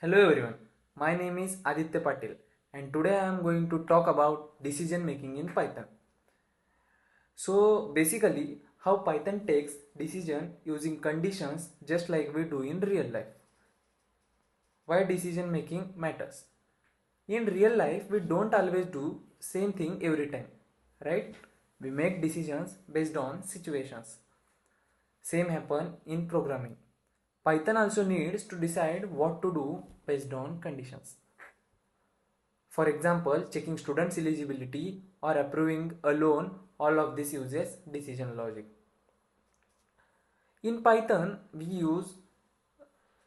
Hello everyone, my name is Aditya Patil and today I am going to talk about decision making in Python. So basically how Python takes decision using conditions just like we do in real life. Why decision making matters. In real life we don't always do same thing every time, right? We make decisions based on situations. Same happen in programming. Python also needs to decide what to do based on conditions. For example, checking students' eligibility or approving a loan, all of this uses decision logic. In Python, we use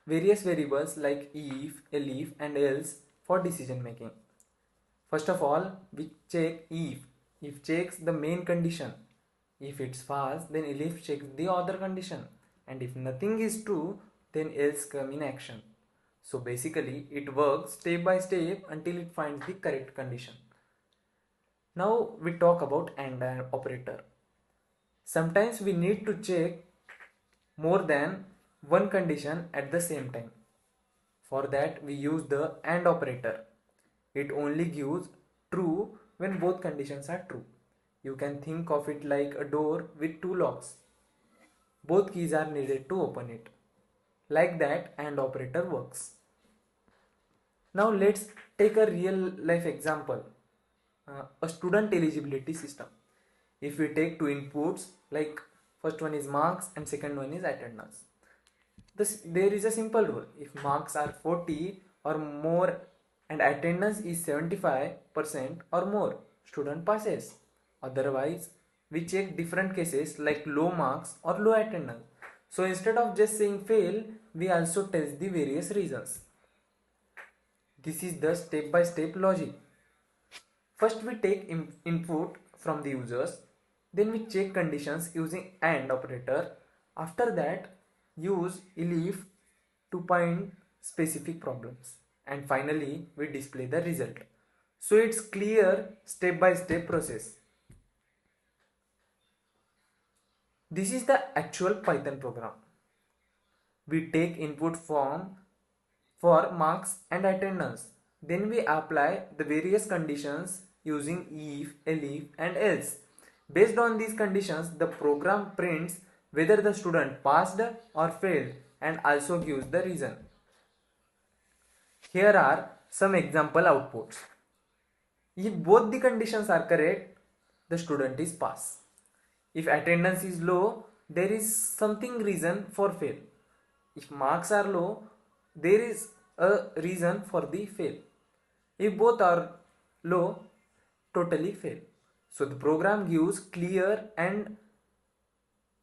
various variables like if, elif and else for decision making. First of all, we check if. If checks the main condition. If it's false, then elif checks the other condition. And if nothing is true, then else come in action. So basically, it works step by step until it finds the correct condition. Now we talk about AND operator. Sometimes we need to check more than one condition at the same time. For that we use the AND operator. It only gives true when both conditions are true. You can think of it like a door with two locks. Both keys are needed to open it. Like that AND operator works. Now let's take a real life example. A student eligibility system. If we take two inputs, like first one is marks and second one is attendance. There is a simple rule. If marks are 40 or more and attendance is 75% or more, student passes. Otherwise, we check different cases like low marks or low attendance. So instead of just saying fail, we also test the various reasons. This is the step-by-step logic. First we take input from the users, then we check conditions using AND operator. After that, use elif to find specific problems. And finally, we display the result. So it's clear step-by-step process. This is the actual Python program. We take input form for marks and attendance. Then we apply the various conditions using if, elif and else. Based on these conditions, the program prints whether the student passed or failed and also gives the reason. Here are some example outputs. If both the conditions are correct, the student is pass. If attendance is low, there is something reason for fail. If marks are low, there is a reason for the fail. If both are low, totally fail. So the program gives clear and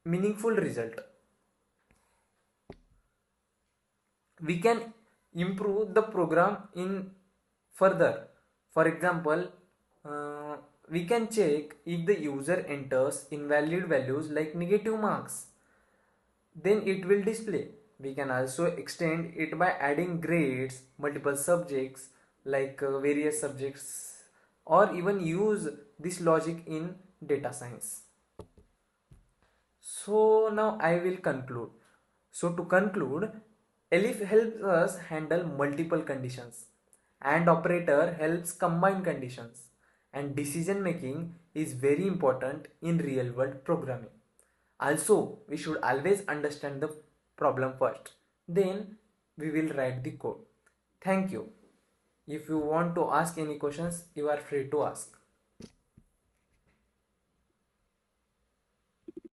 meaningful result. We can improve the program in further. For example, we can check if the user enters invalid values like negative marks, then it will display. We can also extend it by adding grades, multiple subjects like various subjects, or even use this logic in data science. So now I will conclude. So to conclude, elif helps us handle multiple conditions and operator helps combine conditions, and decision making is very important in real world programming. Also, we should always understand the problem first, then we will write the code. Thank you. If you want to ask any questions, you are free to ask.